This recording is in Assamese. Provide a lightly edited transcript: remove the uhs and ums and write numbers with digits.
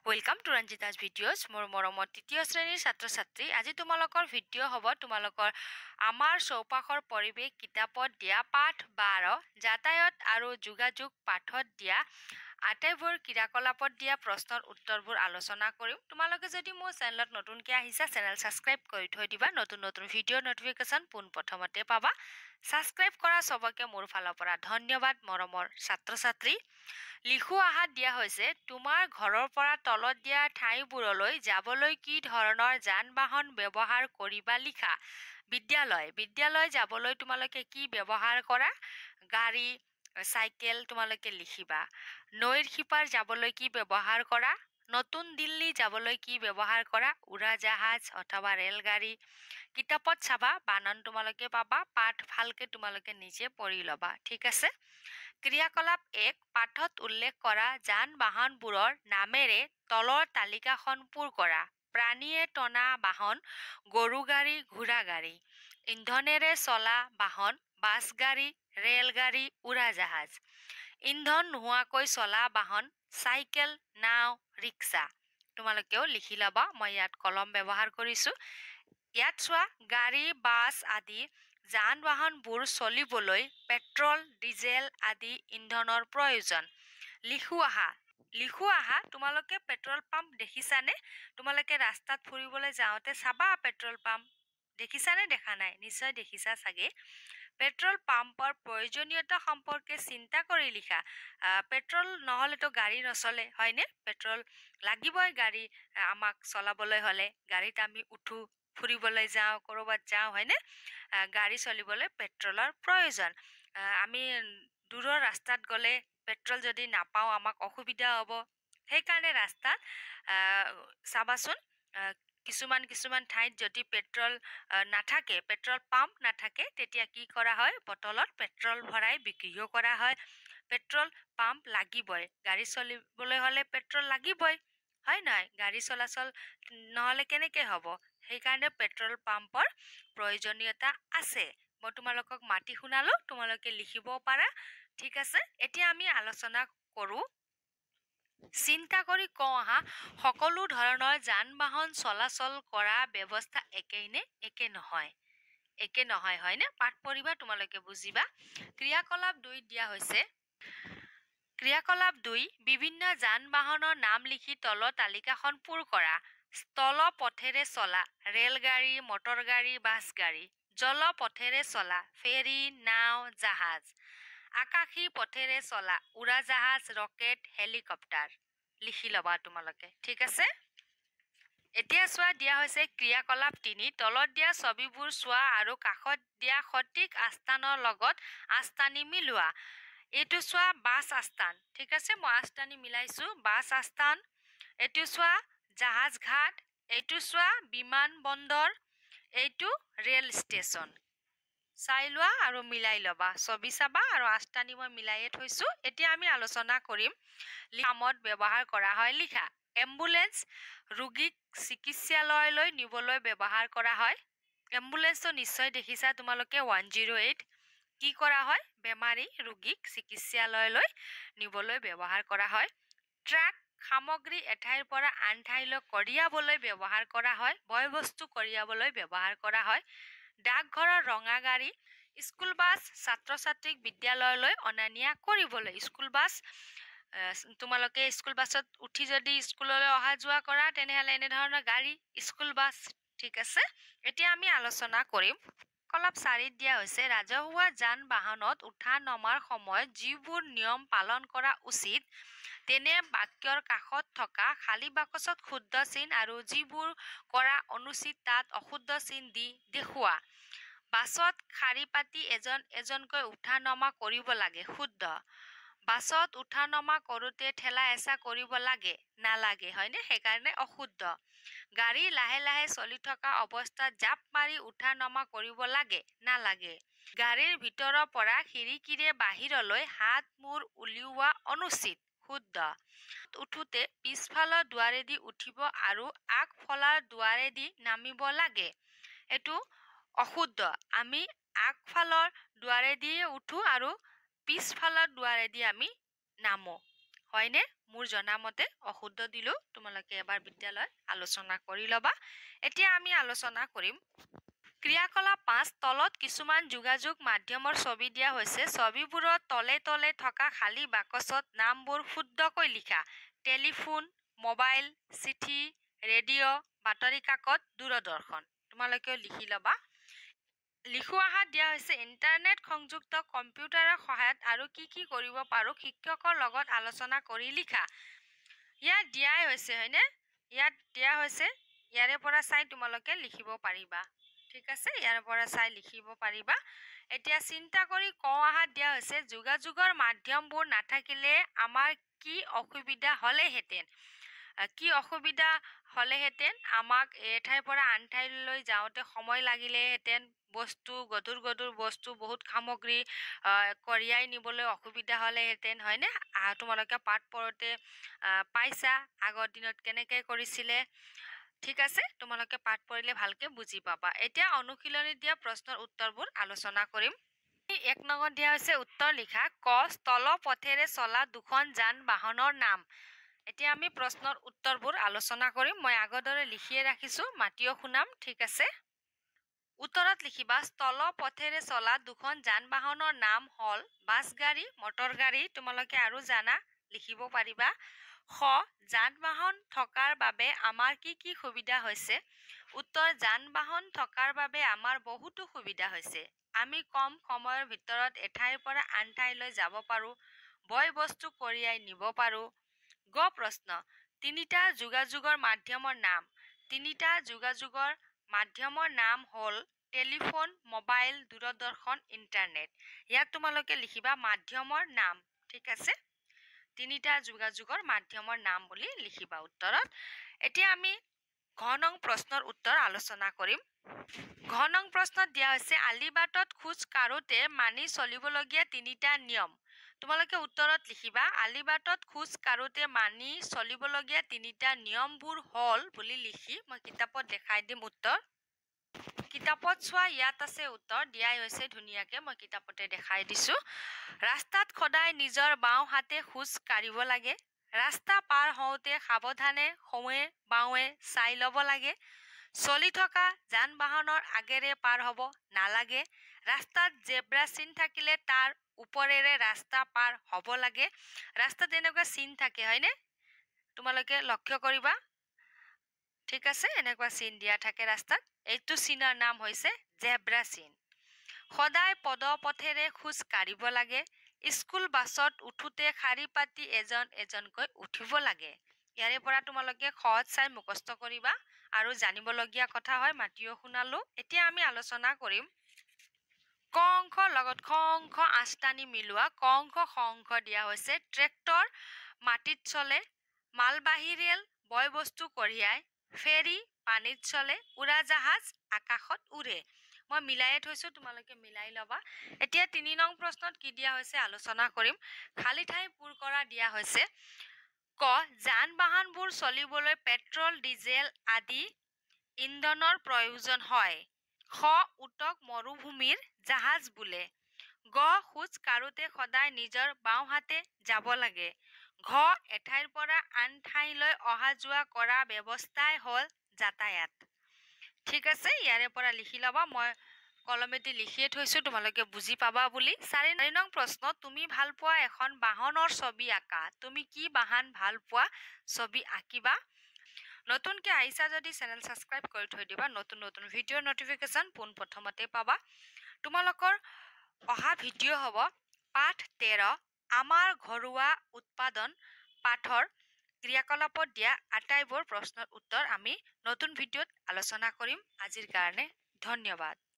Welcome to Ranjita's videos. More তৃতীয় শ্ৰেণীৰ ছাত্ৰ-ছাত্ৰী আজি তোমালোকৰ ভিডিঅ' হ'ব তোমালোকৰ আমাৰ চৌপাশৰ পৰিৱেশ কিতাপত দিয়া পাঠ 12 যাতায়াত আৰু যোগাযোগ পাঠত দিয়া আটাইবোৰ ক্ৰিয়াকলাপত দিয়া প্ৰশ্নৰ উত্তৰবোৰ আলোচনা কৰিম। তোমালোকে যদি মোৰ চেনেলত নতুনকৈ আহিছা চেনেল সাবস্ক্ৰাইব কৰি থৈ দিবা নতুন ভিডিঅ' নটিফিকেশ্যন পোনপ্ৰথমতে পাবা। সাবস্ক্ৰাইব কৰা সবকে মোৰ ফালৰ পৰা ধন্যবাদ মৰমৰ ছাত্ৰ-ছাত্ৰী। লিখু আহাত দিয়া হৈছে তোমাৰ ঘৰৰ পৰা তলত দিয়া ঠাইবোৰলৈ যাবলৈ কি ধৰণৰ যান-বাহন ব্যৱহাৰ কৰিবা লিখা। বিদ্যালয় যাবলৈ তোমালোকে কি ব্যৱহাৰ কৰা? গাড়ী, চাইকেল তোমালোকে লিখিবা। নৈৰ সিপাৰ যাবলৈ কি ব্যৱহাৰ কৰা? নতুন দিল্লী যাবলৈ কি ব্যৱহাৰ কৰা? উৰাজাহাজ অথবা ৰেলগাড়ী। কিতাপত চাবা বানান তোমালোকে পাবা, পাঠ ভালকে তোমালোকে নিজে পঢ়ি ল'বা, ঠিক আছে? ক্ৰিয়াকলাপ 1 পাঠত উল্লেখ কৰা যান-বাহনবোৰৰ নামেৰে তলৰ তালিকাখন পূৰ কৰা। প্ৰাণীয়ে টনা বাহন, গৰু গাড়ী, ঘোঁৰা গাড়ী। ইন্ধনেৰে চলা বাহন, বাছ গাড়ী, ৰেলগাড়ী, উৰাজাহাজ। ইন্ধন নোহোৱাকৈ চলা বাহন, চাইকেল, নাও, ৰিক্সা। তোমালোকেও লিখি ল'বা, মই ইয়াত কলম ব্যৱহাৰ কৰিছোঁ। ইয়াত চোৱা গাড়ী, বাছ আদি যান-বাহনবোৰ চলিবলৈ পেট্ৰল, ডিজেল আদি ইন্ধনৰ প্ৰয়োজন। লিখু আহা তোমালোকে পেট্ৰল পাম্প দেখিছানে? তোমালোকে ৰাস্তাত ফুৰিবলৈ যাওঁতে চাবা পেট্ৰল পাম্প দেখিছানে? দেখা নাই? নিশ্চয় দেখিছা চাগে। পেট্ৰল পাম্পৰ প্ৰয়োজনীয়তা সম্পৰ্কে চিন্তা কৰি লিখা। পেট্ৰল নহ'লেতো গাড়ী নচলে, হয়নে? পেট্ৰল লাগিবই গাড়ী আমাক চলাবলৈ হ'লে। গাড়ীত আমি উঠো, ফুৰিবলৈ যাওঁ, ক'ৰবাত যাওঁ, হয়নে? গাড়ী চলিবলৈ পেট্ৰলৰ প্ৰয়োজন। আমি দূৰৰ ৰাস্তাত গ'লে পেট্ৰল যদি নাপাওঁ আমাক অসুবিধা হ'ব। সেইকাৰণে ৰাস্তাত চাবাচোন কিছুমান ঠাইত যদি পেট্ৰল নাথাকে, পেট্ৰল পাম্প নাথাকে, তেতিয়া কি কৰা হয়? বটলত পেট্ৰল ভৰাই বিক্ৰীও কৰা হয়। পেট্ৰল পাম্প লাগিবই, গাড়ী চলিবলৈ হ'লে পেট্ৰল লাগিবই, হয় নহয়? গাড়ী চলাচল নহ'লে কেনেকৈ হ'ব? সেইকাৰণে পেট্ৰল পাম্পৰ প্ৰয়োজনীয়তা আছে। মই তোমালোকক মাতি শুনালো, তোমালোকে লিখিব পাৰা, ঠিক আছে? এতিয়া আমি আলোচনা কৰোঁ। চিন্তা কৰি কওঁ আহা, সকলো ধৰণৰ যান-বাহন চলাচল কৰা ব্যৱস্থা একেই নে? একে নহয়, হয়নে? পাঠ পঢ়িবা তোমালোকে বুজিবা। ক্ৰিয়াকলাপ 2 দিয়া হৈছে। ক্ৰিয়াকলাপ 2 বিভিন্ন যান-বাহনৰ নাম লিখি তলৰ তালিকাখন পূৰ কৰা। স্থল পথেৰে চলা ৰেলগাড়ী, মটৰগাড়ী, বাছ গাড়ী। জল পথেৰে চলা ফেৰী, নাও, জাহাজ। আকাশী পথেৰে চলা উৰাজাহাজ, ৰকেট, হেলিকপ্টাৰ। লিখি ল'বা তোমালোকে, ঠিক আছে? এতিয়া চোৱা দিয়া হৈছে ক্ৰিয়াকলাপ 3 তলত দিয়া ছবিবোৰ চোৱা আৰু কাষত দিয়া সঠিক আস্থানৰ লগত আস্থানি মিলোৱা। এইটো চোৱা বাছ আস্থান, ঠিক আছে? মই আস্থানি মিলাইছোঁ, বাছ আস্থান। এইটো চোৱা জাহাজ ঘাট, এইটো চোৱা বিমান বন্দৰ, এইটো ৰেল ষ্টেচন। চাই লোৱা আৰু মিলাই ল'বা, ছবি চাবা আৰু আস্থানি মই মিলাইয়ে থৈছোঁ। এতিয়া আমি আলোচনা কৰিম কামত ব্যৱহাৰ কৰা হয় লিখা। এম্বুলেন্স ৰোগীক চিকিৎসালয়লৈ নিবলৈ ব্যৱহাৰ কৰা হয়। এম্বুলেন্সটো নিশ্চয় দেখিছা তোমালোকে 108। কি কৰা হয়? বেমাৰী ৰোগীক চিকিৎসালয়লৈ নিবলৈ ব্যৱহাৰ কৰা হয়। ট্ৰাক সামগ্ৰী এঠাইৰ পৰা আন ঠাইলৈ কঢ়িয়াবলৈ ব্যৱহাৰ কৰা হয়। বয়-বস্তু কঢ়িয়াবলৈ ব্যৱহাৰ কৰা হয়। ডাকঘৰৰ ৰঙা গাড়ী, স্কুল বাছ ছাত্ৰ-ছাত্ৰীক বিদ্যালয়লৈ অনা নিয়া কৰিবলৈ। স্কুল বাছ তোমালোকে স্কুল বাছত উঠি যদি স্কুললৈ অহা যোৱা কৰা তেনেহ'লে এনেধৰণৰ গাড়ী স্কুল বাছ, ঠিক আছে? এতিয়া আমি আলোচনা কৰিম। ক্ৰিয়াকলাপ 4 দিয়া হৈছে ৰাজহুৱা যান-বাহনত উঠা নমাৰ সময়ত যিবোৰ নিয়ম পালন কৰা উচিত তেনে বাক্যৰ কাষত থকা খালী বাকচত শুদ্ধ চিন আৰু যিবোৰ কৰা অনুচিত তাত অশুদ্ধ চিন দি দেখুওৱা। বাছত শাৰী পাতি এজন এজনকৈ উঠা নমা কৰিব লাগে, শুদ্ধ। বাছত উঠা নমা কৰোঁতে ঠেলা হেঁচা কৰিব লাগে, নালাগে, হয়নে? সেইকাৰণে অশুদ্ধ। গাড়ী লাহে লাহে চলি থকা অৱস্থাত জাপ মাৰি উঠা নমা কৰিব লাগে, নালাগে। গাড়ীৰ ভিতৰৰ পৰা খিৰিকীৰে বাহিৰলৈ হাত মূৰ উলিওৱা অনুচিত, শুদ্ধ। উঠোতে পিছফালৰ দুৱাৰেদি উঠিব আৰু আগফালৰ দুৱাৰেদি নামিব লাগে, এইটো অশুদ্ধ। আমি আগফালৰ দুৱাৰেদি উঠো আৰু পিছফালৰ দুৱাৰেদি আমি নামো, হয়নে মোৰ জনামতে অশুদ্ধ দিলো তোমালোকে এবাৰ বিদ্যালয়ত আলোচনা কৰি ল'বা এতিয়া আমি আলোচনা কৰিম ক্ৰিয়াকলাপ 5 তলত কিছুমান যোগাযোগ মাধ্যমৰ ছবি দিয়া হৈছে ছবিবোৰৰ তলে তলে থকা খালী বাকচত নামবোৰ শুদ্ধকৈ লিখা টেলিফোন মোবাইল চিঠি ৰেডিঅ' বাতৰি কাকত দূৰদৰ্শন তোমালোকেও লিখি ল'বা লিখোৱা হাত দিয়া হৈছে ইণ্টাৰনেট সংযুক্ত কম্পিউটাৰৰ সহায়ত আৰু কি কৰিব পাৰো শিক্ষকৰ লগত আলোচনা কৰি লিখা ইয়াত দিয়াই হৈছে হয়নে ইয়াত দিয়া হৈছে ইয়াৰে পৰা চাই তোমালোকে লিখিব পাৰিবা ঠিক আছে ইয়াৰ পৰা চাই লিখিব পাৰিবা এতিয়া চিন্তা কৰি আহাত দিয়া হৈছে যোগাযোগৰ মাধ্যমবোৰ নাথাকিলে আমাৰ কি অসুবিধা হ'লেহেঁতেন কি অসুবিধা হ'লেহেঁতেন আমাক এঠাইৰ পৰা আন ঠাইলৈ যাওঁতে সময় লাগিলেহেঁতেন বস্তু গধুৰ বস্তু বহুত সামগ্ৰী কঢ়িয়াই নিবলৈ অসুবিধা হ'লেহেঁতেন হয়নে তোমালোকে পাঠ পঢ়োতে পাইছা আগৰ দিনত কেনেকৈ কৰিছিলে ঠিক আছে তোমালোকে পাঠ পঢ়িলে ভালকে বুজি পাবা এতিয়া অনুশীলনী দিয়া প্ৰশ্নৰ উত্তৰবোৰ আলোচনা কৰিম 1 নম্বৰ দিয়া হৈছে উত্তৰ লিখা ক স্থল পথেৰে চলা দুখন যান বাহনৰ নাম এতিয়া আমি প্ৰশ্নৰ উত্তৰবোৰ আলোচনা কৰিম মই আগৰ দৰে লিখিয়ে ৰাখিছো মাতিও শুনাম ঠিক আছে উত্তৰত লিখিবা স্থল পথেৰে চলা দুখন যান বাহনৰ নাম হল বাছ গাড়ী মটৰ গাড়ী তোমালোকে আৰু জানা লিখিব পাৰিবা খ যান বাহন থকাৰ বাবে আমাৰ কি সুবিধা হৈছে উত্তৰ যান বাহন থকাৰ বাবে আমাৰ বহুতো সুবিধা হৈছে আমি কম সময়ৰ ভিতৰত এঠাইৰ পৰা আন ঠাইলৈ যাব পাৰো বয় বস্তু কঢ়িয়াই নিব পাৰো গ প্ৰশ্ন তিনিটা যোগাযোগৰ মাধ্যমৰ নাম হল টেলিফোন মোবাইল দূৰদৰ্শন ইণ্টাৰনেট ইয়াক তোমালোকে লিখিবা মাধ্যমৰ নাম ঠিক আছে তিনিটা যোগাযোগৰ মাধ্যমৰ নাম বুলি লিখিবা উত্তৰত এতিয়া আমি ঘ নং প্ৰশ্নৰ উত্তৰ আলোচনা কৰিম ঘ নং প্ৰশ্নত দিয়া হৈছে আলিবাটত খোজ কাঢ়োতে মানি চলিবলগীয়া তিনিটা নিয়ম তোমালোকে উত্তৰত লিখিবা আলিবাটত খোজ কাঢ়োতে মানি চলিবলগীয়া তিনিটা নিয়মবোৰ হল বুলি লিখি মই কিতাপত দেখাই দিম উত্তৰ কিতাপত চোৱা ইয়াত আছে উত্তৰ দিয়াই হৈছে ধুনীয়াকে মই কিতাপতে দেখাই দিছো ৰাস্তাত সদায় নিজৰ বাওঁ হাতে খোজ কাঢ়িব লাগে ৰাস্তা পাৰ হওঁতে সাৱধানে সোঁৱে বাওঁৱে চাই ল'ব লাগে চলি থকা যান বাহনৰ আগেৰে পাৰ হ'ব নালাগে ৰাস্তাত জেব্ৰা চিন থাকিলে তাৰ ওপৰেৰে ৰাস্তা পাৰ হ'ব লাগে ৰাস্তাত এনেকুৱা চিন থাকে হয়নে তোমালোকে লক্ষ্য কৰিবা ঠিক আছে এনেকুৱা চিন দিয়া থাকে ৰাস্তাত এইটো চিনৰ নাম হৈছে জেব্ৰা চিন সদায় পদপথেৰে খোজ কাঢ়িব লাগে স্কুল বাছত উঠোতে শাৰী পাতি এজনকৈ উঠিব লাগে ইয়াৰে পৰা তোমালোকে সহজ চাই মুখস্থ কৰিবা আৰু জানিবলগীয়া কথা হয় মাতিও শুনালো এতিয়া আমি আলোচনা কৰিম ক অংশ লগত খ অংশ আস্তানি মিলোৱা ক অংশ খ অংশ দিয়া হৈছে ট্ৰেক্টৰ মাটিত চলে মালবাহী ৰেল বয় বস্তু কঢ়িয়াই ফেৰী পানীত চলে উৰাজাহাজ আকাশত উৰে মই মিলাইয়ে থৈছো তোমালোকে মিলাই ল'বা এতিয়া 3 নং প্ৰশ্নত কি দিয়া হৈছে আলোচনা কৰিম খালী ঠাই পূৰ কৰা দিয়া হৈছে ক যান বাহনবোৰ চলিবলৈ পেট্ৰল ডিজেল আদি ইন্ধনৰ প্ৰয়োজন হয় খ উটক মৰুভূমিৰ জাহাজ বোলে গ খোজ কাঢ়োতে সদায় নিজৰ বাওঁ হাতে যাব লাগে ঘ এঠাইৰ পৰা আন ঠাইলৈ অহা যোৱা কৰা ব্যৱস্থাই হল যাতায়াত ঠিক আছে ইয়াৰে পৰা লিখি ল'বা মই কলমেদি লিখিয়ে থৈছো তোমালোকে বুজি পাবা বুলি 4 নং প্ৰশ্ন তুমি ভাল পোৱা এখন বাহনৰ ছবি আঁকা তুমি কি বাহন ভাল পোৱা ছবি আঁকিবা নতুনকে আহিছা যদি চেনেল সাবস্ক্ৰাইব কৰি থৈ দিবা নতুন ভিডিঅ' নটিফিকেশন পোনপ্ৰথমতে পাবা তোমালোকৰ অহা ভিডিঅ' হ'ব পাঠ 13 আমাৰ ঘৰুৱা উৎপাদন পাঠৰ ক্ৰিয়াকলাপত দিয়া আটাইবোৰ প্ৰশ্নৰ উত্তৰ আমি নতুন ভিডিঅ'ত আলোচনা কৰিম আজিৰ কাৰণে ধন্যবাদ